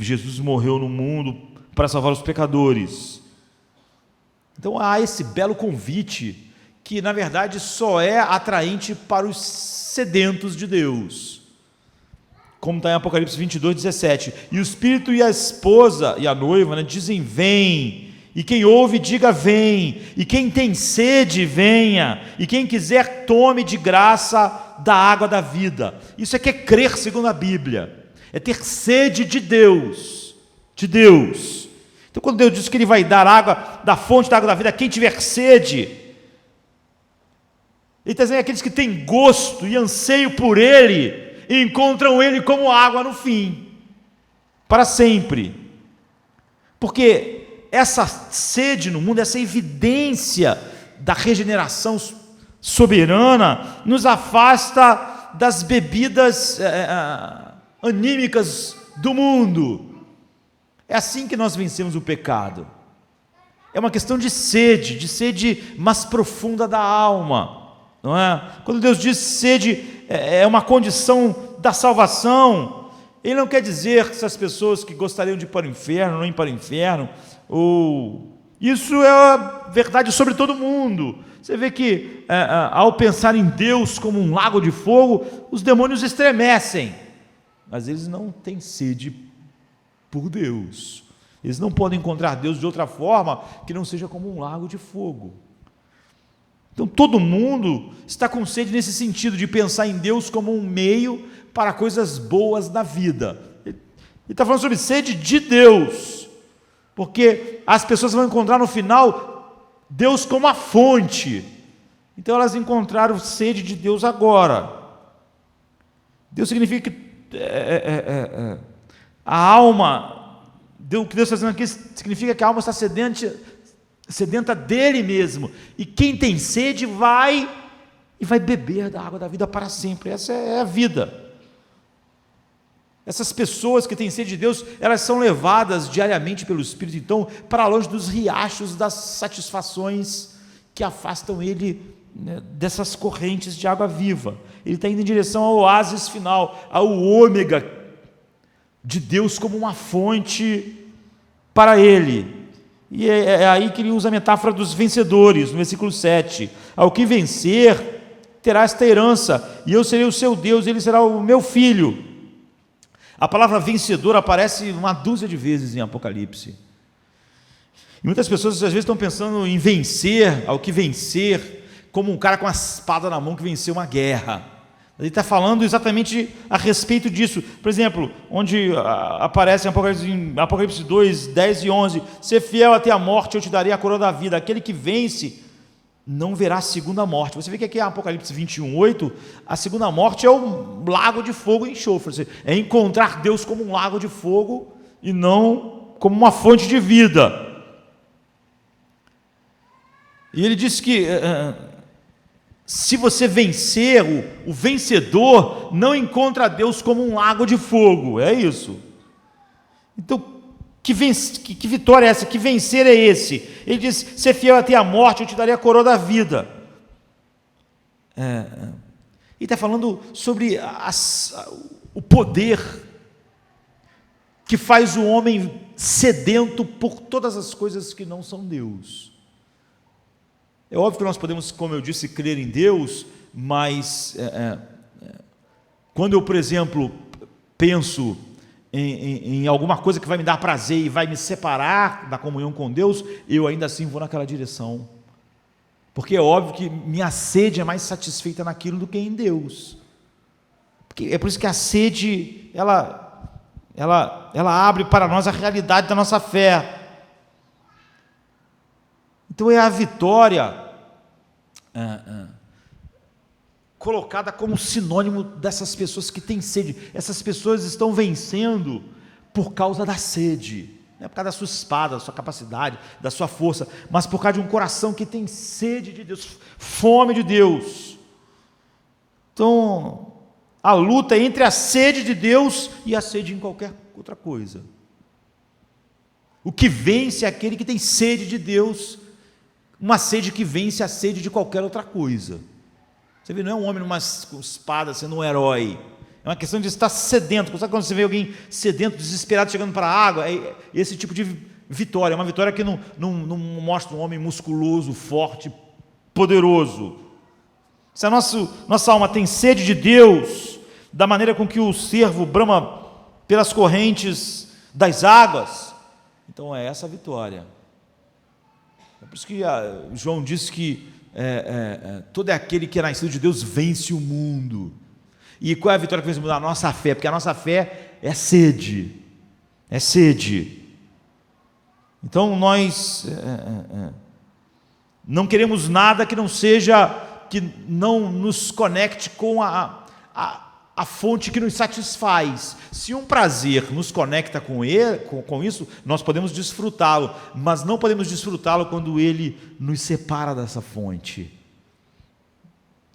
Jesus morreu no mundo para salvar os pecadores. Então há esse belo convite, que na verdade só é atraente para os sedentos de Deus. Como está em Apocalipse 22, 17. E o Espírito e a esposa, e a noiva, dizem: vem. E quem ouve, diga: vem. E quem tem sede, venha. E quem quiser, tome de graça da água da vida. Isso é que é crer segundo a Bíblia. É ter sede de Deus. De Deus. Então, quando Deus diz que Ele vai dar água, da fonte da água da vida, a quem tiver sede, Ele está dizendo aqueles que têm gosto e anseio por Ele, e encontram Ele como água no fim. Para sempre. Porque essa sede no mundo, essa evidência da regeneração soberana, nos afasta das bebidas anímicas do mundo. É assim que nós vencemos o pecado. É uma questão de sede mais profunda da alma, não é? Quando Deus diz sede é uma condição da salvação, Ele não quer dizer que essas pessoas que gostariam de ir para o inferno, não ir para o inferno, isso é a verdade sobre todo mundo. Você vê que ao pensar em Deus como um lago de fogo, os demônios estremecem, mas eles não têm sede por Deus. Eles não podem encontrar Deus de outra forma que não seja como um lago de fogo. Então todo mundo está com sede nesse sentido, de pensar em Deus como um meio para coisas boas na vida. Ele está falando sobre sede de Deus, porque as pessoas vão encontrar no final Deus como a fonte. Então elas encontraram sede de Deus agora. Deus significa que a alma, o que Deus está dizendo aqui significa que a alma está sedenta dele mesmo, e quem tem sede vai beber da água da vida para sempre. Essa é a vida. Essas pessoas que têm sede de Deus, elas são levadas diariamente pelo Espírito, então, para longe dos riachos das satisfações que afastam ele, né, dessas correntes de água viva. Ele está indo em direção ao oásis final, ao ômega de Deus como uma fonte para ele. E é aí que ele usa a metáfora dos vencedores, no versículo 7. Ao que vencer, terá esta herança, e eu serei o seu Deus, e ele será o meu filho. A palavra vencedor aparece uma dúzia de vezes em Apocalipse. E muitas pessoas às vezes estão pensando em vencer, ao que vencer, como um cara com a espada na mão que venceu uma guerra. Ele está falando exatamente a respeito disso. Por exemplo, onde aparece em Apocalipse 2, 10 e 11: ser fiel até a morte, eu te darei a coroa da vida. Aquele que vence não verá a segunda morte. Você vê que aqui em Apocalipse 21:8, a segunda morte é um lago de fogo e enxofre. É encontrar Deus como um lago de fogo e não como uma fonte de vida. E ele diz que se você vencer, o vencedor não encontra Deus como um lago de fogo. É isso. Então, que vitória é essa? Que vencer é esse? Ele diz: ser fiel até a morte, eu te darei a coroa da vida. E está falando sobre o poder que faz o homem sedento por todas as coisas que não são Deus. É óbvio que nós podemos, como eu disse, crer em Deus, mas quando eu, por exemplo, penso em alguma coisa que vai me dar prazer e vai me separar da comunhão com Deus, eu ainda assim vou naquela direção, porque é óbvio que minha sede é mais satisfeita naquilo do que em Deus. Porque é por isso que a sede ela abre para nós a realidade da nossa fé. Então é a vitória colocada como sinônimo dessas pessoas que têm sede. Essas pessoas estão vencendo por causa da sede, não é por causa da sua espada, da sua capacidade, da sua força, mas por causa de um coração que tem sede de Deus, fome de Deus. Então, a luta é entre a sede de Deus e a sede em qualquer outra coisa. O que vence é aquele que tem sede de Deus, uma sede que vence a sede de qualquer outra coisa. Você vê, não é um homem numa espada sendo um herói, é uma questão de estar sedento. Sabe quando você vê alguém sedento, desesperado, chegando para a água? É esse tipo de vitória, é uma vitória que não mostra um homem musculoso, forte, poderoso. Se a nossa alma tem sede de Deus, da maneira com que o cervo brama pelas correntes das águas, então é essa a vitória. É por isso que João disse que todo aquele que é nascido de Deus vence o mundo. E qual é a vitória que vence o mundo? A nossa fé, porque a nossa fé é sede. É sede. Então nós não queremos nada que não seja, que não nos conecte com a fonte que nos satisfaz. Se um prazer nos conecta com isso, nós podemos desfrutá-lo, mas não podemos desfrutá-lo quando ele nos separa dessa fonte,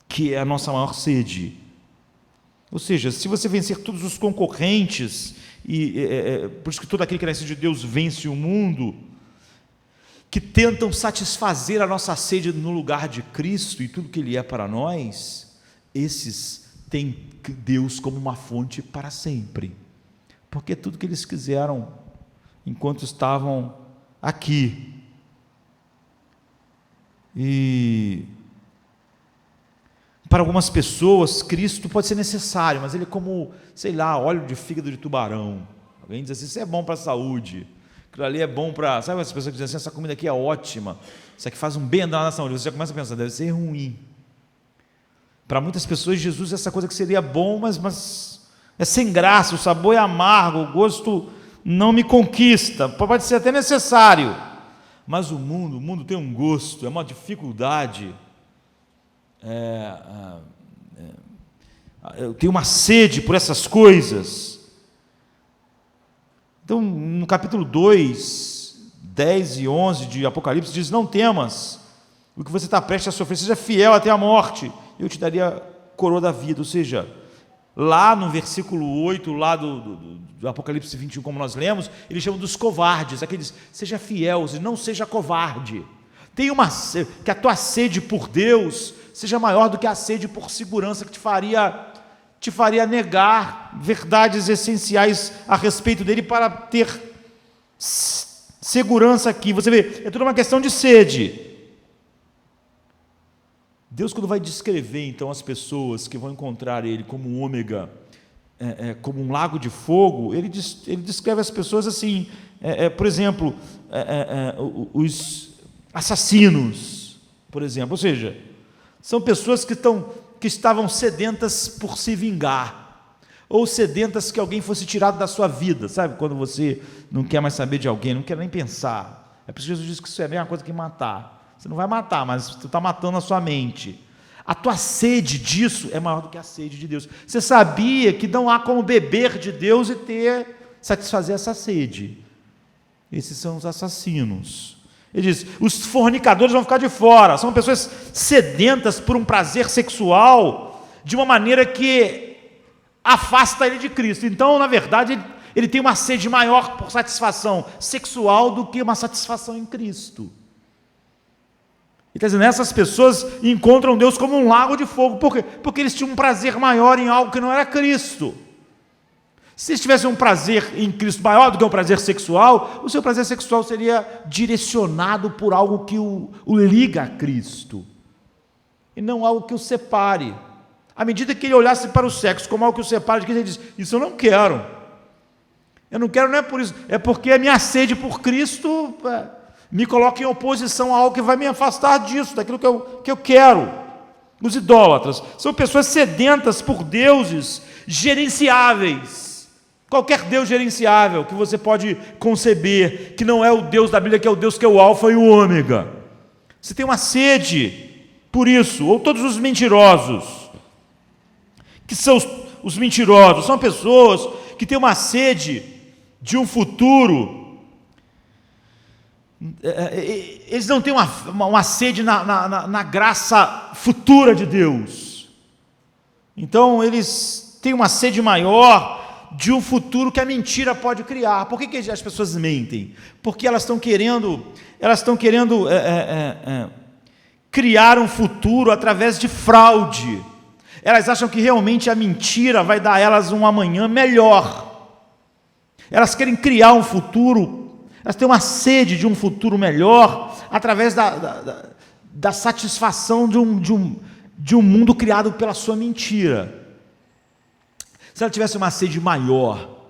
que é a nossa maior sede. Ou seja, se você vencer todos os concorrentes, por isso que todo aquele que é nascido de Deus vence o mundo, que tentam satisfazer a nossa sede no lugar de Cristo e tudo que Ele é para nós, esses têm Deus como uma fonte para sempre, porque tudo que eles quiseram enquanto estavam aqui. E para algumas pessoas Cristo pode ser necessário, mas ele é como, sei lá, óleo de fígado de tubarão. Alguém diz assim: isso é bom para a saúde, aquilo ali é bom para, sabe, as pessoas que dizem assim: essa comida aqui é ótima, isso aqui faz um bem andar na saúde. Você já começa a pensar, deve ser ruim. Para muitas pessoas, Jesus é essa coisa que seria bom, mas é sem graça, o sabor é amargo, o gosto não me conquista. Pode ser até necessário, mas o mundo tem um gosto, é uma dificuldade. Eu tenho uma sede por essas coisas. Então, no capítulo 2, 10 e 11 de Apocalipse, diz: não temas o que você está prestes a sofrer, seja fiel até a morte, eu te daria a coroa da vida. Ou seja, lá no versículo 8, lá do Apocalipse 21, como nós lemos, ele chama dos covardes, aqueles: seja fiel, não seja covarde. Tem que a tua sede por Deus seja maior do que a sede por segurança, que te faria negar verdades essenciais a respeito dele para ter segurança aqui. Você vê, é tudo uma questão de sede. Deus, quando vai descrever então as pessoas que vão encontrar ele como um ômega, como um lago de fogo, ele descreve as pessoas assim, por exemplo, os assassinos, por exemplo. Ou seja, são pessoas que estavam sedentas por se vingar, ou sedentas que alguém fosse tirado da sua vida. Sabe quando você não quer mais saber de alguém, não quer nem pensar? É por isso que Jesus diz que isso é a mesma coisa que matar. Você não vai matar, mas tu está matando a sua mente. A tua sede disso é maior do que a sede de Deus. Você sabia que não há como beber de Deus e satisfazer essa sede? Esses são os assassinos. Ele diz: os fornicadores vão ficar de fora. São pessoas sedentas por um prazer sexual de uma maneira que afasta ele de Cristo. Então, na verdade, ele tem uma sede maior por satisfação sexual do que uma satisfação em Cristo. Ele está dizendo, essas pessoas encontram Deus como um lago de fogo. Por quê? Porque eles tinham um prazer maior em algo que não era Cristo. Se eles tivessem um prazer em Cristo maior do que um prazer sexual, o seu prazer sexual seria direcionado por algo que o liga a Cristo, e não algo que o separe. À medida que ele olhasse para o sexo como algo que o separa de Cristo, ele diz: isso eu não quero. Eu não quero, não é por isso, é porque a minha sede por Cristo me coloca em oposição a algo que vai me afastar disso, daquilo que eu quero. Os idólatras são pessoas sedentas por deuses gerenciáveis. Qualquer Deus gerenciável que você pode conceber, que não é o Deus da Bíblia, que é o Deus que é o alfa e o ômega. Você tem uma sede por isso. Ou todos os mentirosos, que são os mentirosos, são pessoas que têm uma sede de um futuro. Eles não têm uma sede na graça futura de Deus. Então eles têm uma sede maior de um futuro que a mentira pode criar. Por que as pessoas mentem? Porque elas estão querendo criar um futuro através de fraude. Elas acham que realmente a mentira vai dar a elas um amanhã melhor. Elas querem criar um futuro, elas têm uma sede de um futuro melhor através da satisfação de um mundo criado pela sua mentira. Se ela tivesse uma sede maior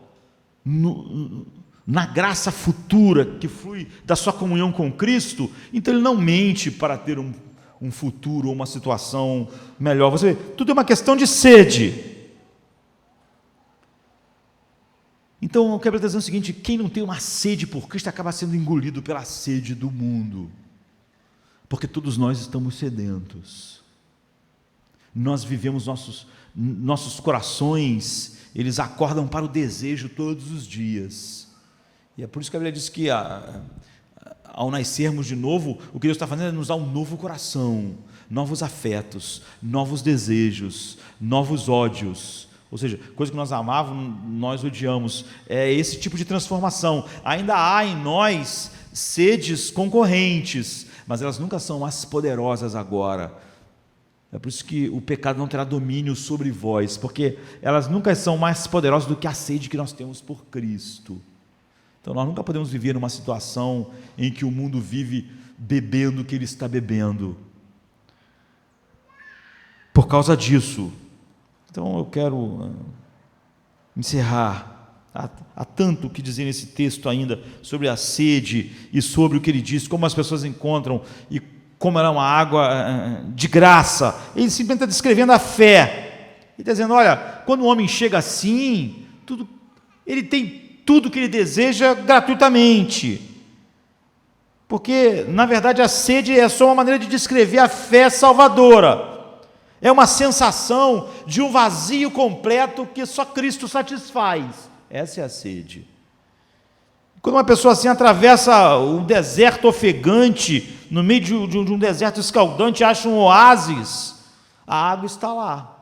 na graça futura que flui da sua comunhão com Cristo, então ele não mente para ter um futuro ou uma situação melhor. Você vê, tudo é uma questão de sede. Então eu quero dizer o seguinte: quem não tem uma sede por Cristo acaba sendo engolido pela sede do mundo, porque todos nós estamos sedentos. Nós vivemos nossos corações, eles acordam para o desejo todos os dias, e é por isso que a Bíblia diz que ao nascermos de novo, o que Deus está fazendo é nos dar um novo coração, novos afetos, novos desejos, novos ódios, ou seja, coisa que nós amávamos, nós odiamos. É esse tipo de transformação. Ainda há em nós sedes concorrentes, mas elas nunca são as poderosas agora. É por isso que o pecado não terá domínio sobre vós, porque elas nunca são mais poderosas do que a sede que nós temos por Cristo. Então nós nunca podemos viver numa situação em que o mundo vive bebendo o que ele está bebendo. Por causa disso, então eu quero encerrar. Há tanto o que dizer nesse texto ainda sobre a sede e sobre o que ele diz, como as pessoas encontram e como ela é uma água de graça. Ele simplesmente está descrevendo a fé. Ele está dizendo: olha, quando o homem chega assim, ele tem tudo que ele deseja gratuitamente. Porque, na verdade, a sede é só uma maneira de descrever a fé salvadora. É uma sensação de um vazio completo que só Cristo satisfaz. Essa é a sede. Quando uma pessoa assim atravessa o deserto ofegante, no meio de um deserto escaldante, acha um oásis, a água está lá.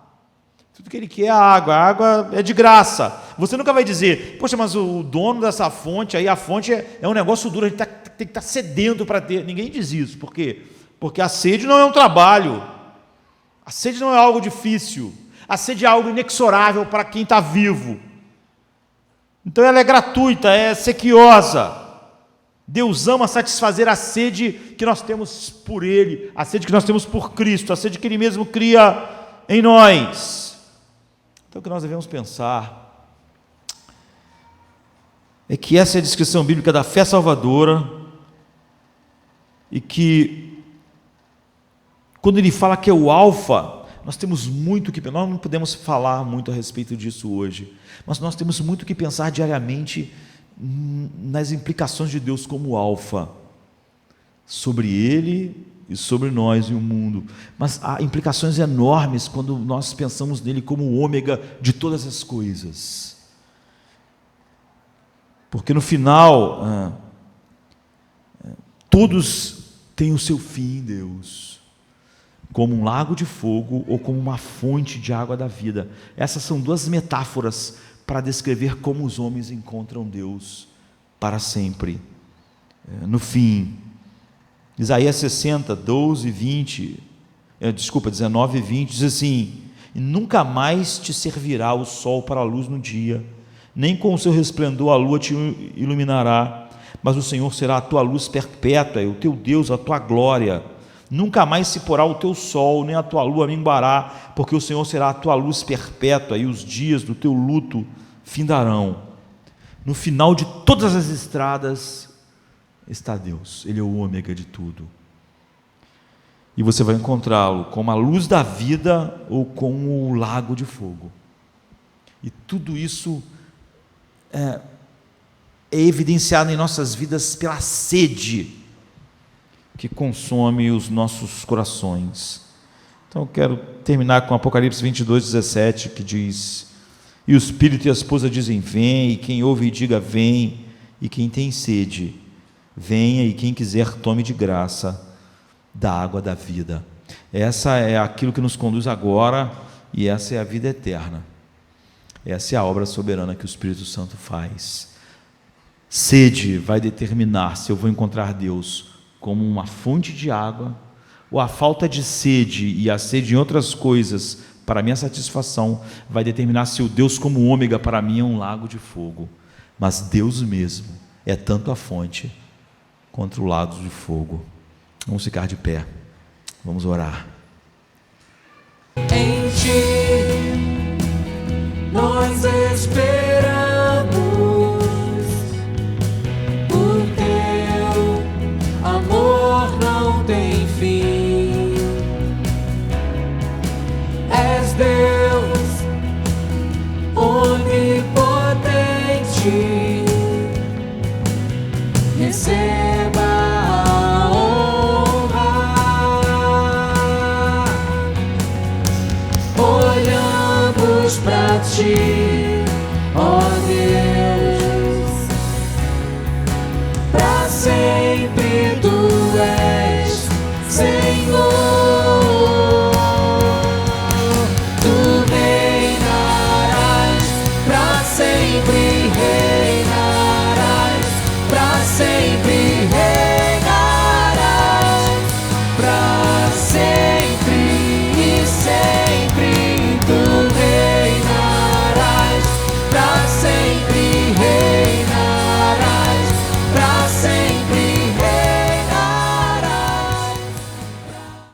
Tudo que ele quer é a água é de graça. Você nunca vai dizer: poxa, mas o dono dessa fonte, aí a fonte é um negócio duro, a gente tem que estar sedento para ter. Ninguém diz isso. Por quê? Porque a sede não é um trabalho, a sede não é algo difícil, a sede é algo inexorável para quem está vivo. Então ela é gratuita, é sequiosa. Deus ama satisfazer a sede que nós temos por Ele, a sede que nós temos por Cristo, a sede que Ele mesmo cria em nós. Então o que nós devemos pensar é que essa é a descrição bíblica da fé salvadora, e que quando ele fala que é o alfa, nós temos muito que, nós não podemos falar muito a respeito disso hoje, mas nós temos muito que pensar diariamente nas implicações de Deus como alfa, sobre Ele e sobre nós e o mundo, mas há implicações enormes quando nós pensamos nele como o ômega de todas as coisas. Porque no final, todos têm o seu fim em Deus, como um lago de fogo ou como uma fonte de água da vida. Essas são duas metáforas para descrever como os homens encontram Deus para sempre. No fim, Isaías 60, 19 e 20, diz assim: e nunca mais te servirá o sol para a luz no dia, nem com o seu resplendor a lua te iluminará, mas o Senhor será a tua luz perpétua, e o teu Deus a tua glória. Nunca mais se porá o teu sol, nem a tua lua minguará, porque o Senhor será a tua luz perpétua, e os dias do teu luto findarão. No final de todas as estradas está Deus, Ele é o ômega de tudo. E você vai encontrá-lo como a luz da vida ou como o lago de fogo. E tudo isso é evidenciado em nossas vidas pela sede que consome os nossos corações. Então eu quero terminar com Apocalipse 22, 17, que diz: e o Espírito e a esposa dizem: vem, e quem ouve e diga: vem, e quem tem sede, venha, e quem quiser tome de graça da água da vida. Essa é aquilo que nos conduz agora, e essa é a vida eterna. Essa é a obra soberana que o Espírito Santo faz. Sede vai determinar se eu vou encontrar Deus como uma fonte de água, ou a falta de sede e a sede em outras coisas para minha satisfação vai determinar se o Deus como ômega para mim é um lago de fogo. Mas Deus mesmo é tanto a fonte contra o lago de fogo. Vamos ficar de pé, vamos orar. Em ti nós esperamos, o teu amor não tem fim. És Deus onipotente, receba a honra. Olhamos pra ti, ó Deus.